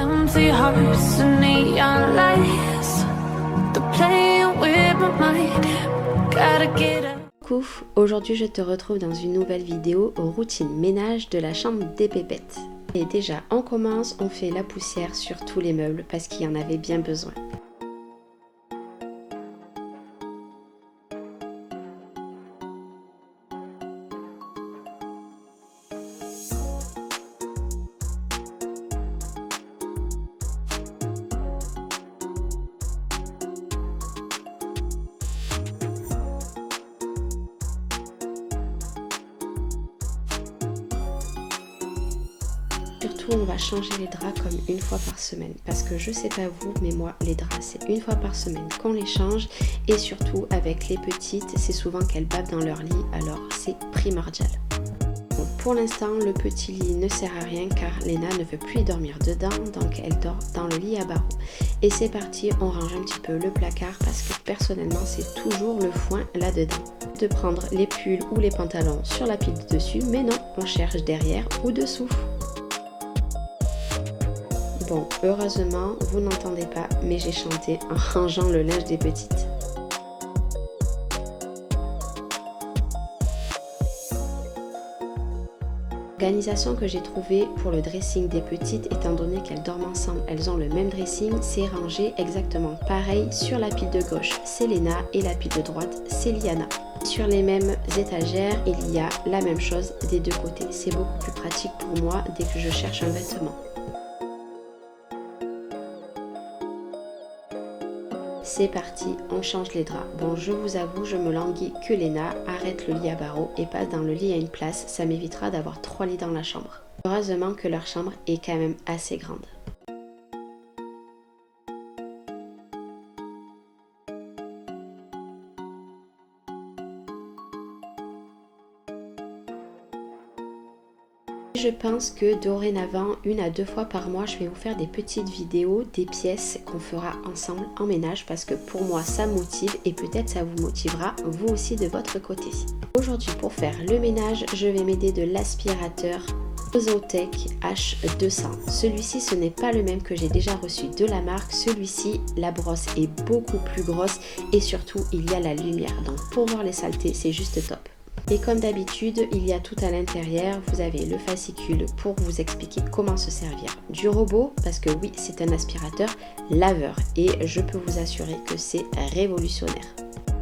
empty hearts and neon lights. They're playing with my mind. Gotta get up. Coucou, aujourd'hui je te retrouve dans une nouvelle vidéo routine ménage de la chambre des pépettes. Et déjà on commence, on fait la poussière sur tous les meubles parce qu'il y en avait bien besoin. Surtout on va changer les draps comme une fois par semaine parce que je sais pas vous mais moi les draps c'est une fois par semaine qu'on les change et surtout avec les petites c'est souvent qu'elles bavent dans leur lit alors c'est primordial. Bon, pour l'instant le petit lit ne sert à rien car Léna ne veut plus y dormir dedans donc elle dort dans le lit à barreaux. Et c'est parti, on range un petit peu le placard parce que personnellement c'est toujours le foin là-dedans. De prendre les pulls ou les pantalons sur la pile de dessus mais non, on cherche derrière ou dessous. Bon, heureusement, vous n'entendez pas, mais j'ai chanté en rangeant le linge des petites. L'organisation que j'ai trouvée pour le dressing des petites, étant donné qu'elles dorment ensemble, elles ont le même dressing, c'est rangé exactement pareil sur la pile de gauche, c'est Léna, et la pile de droite, c'est Liana. Sur les mêmes étagères, il y a la même chose des deux côtés. C'est beaucoup plus pratique pour moi dès que je cherche un vêtement. C'est parti, on change les draps. Bon, je vous avoue, je me languis que Léna arrête le lit à barreaux et passe dans le lit à une place. Ça m'évitera d'avoir 3 lits dans la chambre. Heureusement que leur chambre est quand même assez grande. Je pense que dorénavant, 1 à 2 fois par mois, je vais vous faire des petites vidéos, des pièces qu'on fera ensemble en ménage parce que pour moi ça motive et peut-être ça vous motivera vous aussi de votre côté. Aujourd'hui pour faire le ménage, je vais m'aider de l'aspirateur Ozotec H200. Celui-ci ce n'est pas le même que j'ai déjà reçu de la marque, celui-ci la brosse est beaucoup plus grosse et surtout il y a la lumière donc pour voir les saletés c'est juste top. Et comme d'habitude, il y a tout à l'intérieur, vous avez le fascicule pour vous expliquer comment se servir du robot, parce que oui, c'est un aspirateur laveur et je peux vous assurer que c'est révolutionnaire.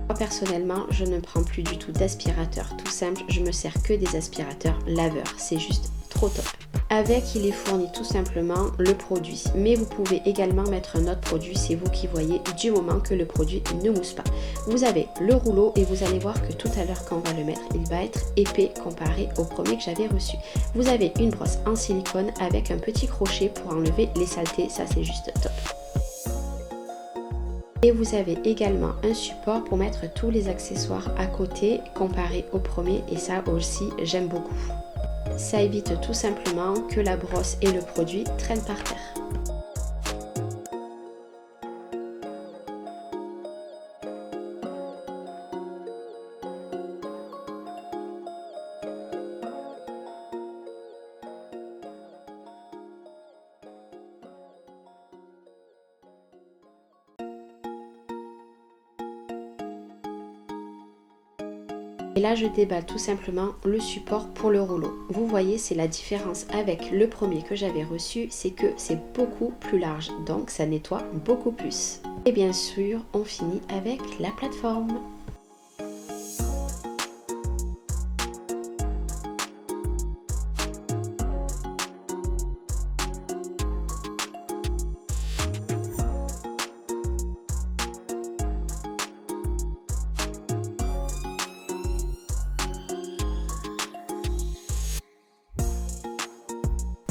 Moi personnellement, je ne prends plus du tout d'aspirateur tout simple, je me sers que des aspirateurs laveurs, c'est juste trop top. Avec, il est fourni tout simplement le produit, mais vous pouvez également mettre un autre produit, c'est vous qui voyez du moment que le produit ne mousse pas. Vous avez le rouleau et vous allez voir que tout à l'heure quand on va le mettre, il va être épais comparé au premier que j'avais reçu. Vous avez une brosse en silicone avec un petit crochet pour enlever les saletés, ça c'est juste top. Et vous avez également un support pour mettre tous les accessoires à côté comparé au premier et ça aussi j'aime beaucoup. Ça évite tout simplement que la brosse et le produit traînent par terre. Et là je déballe tout simplement le support pour le rouleau. Vous voyez c'est la différence avec le premier que j'avais reçu, c'est que c'est beaucoup plus large, donc ça nettoie beaucoup plus. Et bien sûr on finit avec la plateforme.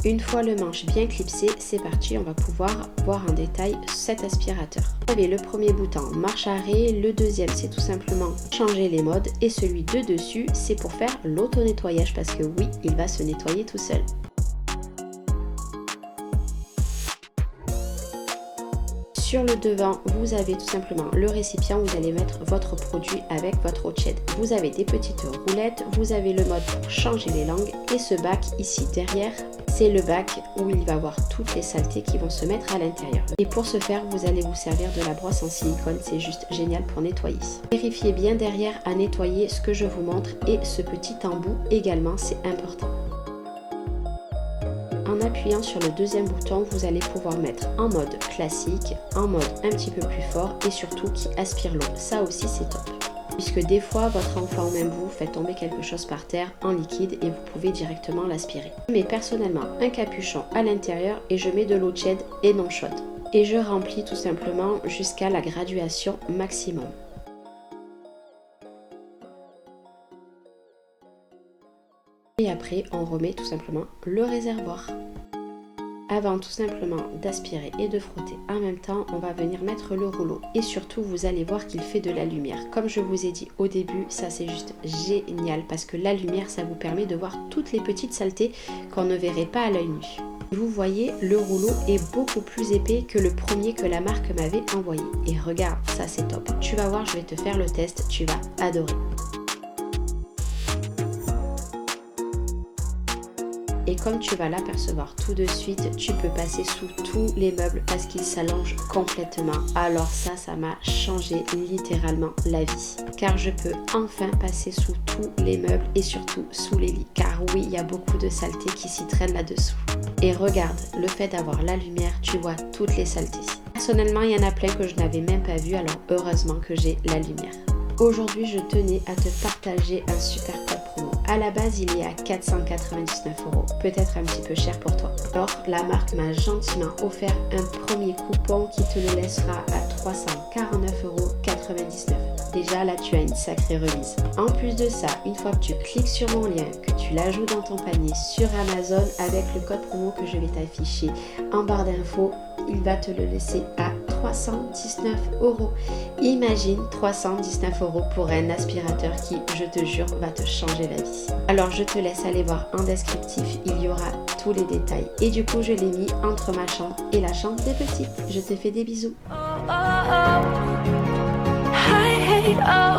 Une fois le manche bien clipsé, c'est parti, on va pouvoir voir en détail cet aspirateur. Vous avez le premier bouton marche arrêt, le deuxième c'est tout simplement changer les modes et celui de dessus c'est pour faire l'auto-nettoyage parce que oui, il va se nettoyer tout seul. Sur le devant, vous avez tout simplement le récipient où vous allez mettre votre produit avec votre eau tiède. Vous avez des petites roulettes, vous avez le mode pour changer les langues et ce bac ici derrière, c'est le bac où il va y avoir toutes les saletés qui vont se mettre à l'intérieur. Et pour ce faire, vous allez vous servir de la brosse en silicone, c'est juste génial pour nettoyer. Vérifiez bien derrière à nettoyer ce que je vous montre et ce petit embout également, c'est important. En appuyant sur le deuxième bouton, vous allez pouvoir mettre en mode classique, en mode un petit peu plus fort et surtout qui aspire l'eau. Ça aussi c'est top. Puisque des fois votre enfant ou même vous faites tomber quelque chose par terre en liquide et vous pouvez directement l'aspirer. Je mets personnellement un capuchon à l'intérieur et je mets de l'eau tiède et non chaude. Et je remplis tout simplement jusqu'à la graduation maximum. Et après, on remet tout simplement le réservoir. Avant tout simplement d'aspirer et de frotter en même temps, on va venir mettre le rouleau. Et surtout, vous allez voir qu'il fait de la lumière. Comme je vous ai dit au début, ça c'est juste génial parce que la lumière, ça vous permet de voir toutes les petites saletés qu'on ne verrait pas à l'œil nu. Vous voyez, le rouleau est beaucoup plus épais que le premier que la marque m'avait envoyé. Et regarde, ça c'est top. Tu vas voir, je vais te faire le test, tu vas adorer. Et comme tu vas l'apercevoir tout de suite, tu peux passer sous tous les meubles parce qu'il s'allonge complètement. Alors ça m'a changé littéralement la vie. Car je peux enfin passer sous tous les meubles et surtout sous les lits. Car oui, il y a beaucoup de saletés qui s'y traînent là-dessous. Et regarde, le fait d'avoir la lumière, tu vois toutes les saletés. Personnellement, il y en a plein que je n'avais même pas vu, alors heureusement que j'ai la lumière. Aujourd'hui, je tenais à te partager un super code promo. À la base, il est à 499 €, peut-être un petit peu cher pour toi. Alors, la marque m'a gentiment offert un premier coupon qui te le laissera à 349,99 €. Déjà, là, tu as une sacrée remise. En plus de ça, une fois que tu cliques sur mon lien, que tu l'ajoutes dans ton panier sur Amazon avec le code promo que je vais t'afficher en barre d'infos, il va te le laisser à 319 €. Imagine 319 € pour un aspirateur qui, je te jure, va te changer la vie. Alors je te laisse aller voir en descriptif, il y aura tous les détails. Et du coup, je l'ai mis entre ma chambre et la chambre des petits. Je te fais des bisous. I hate all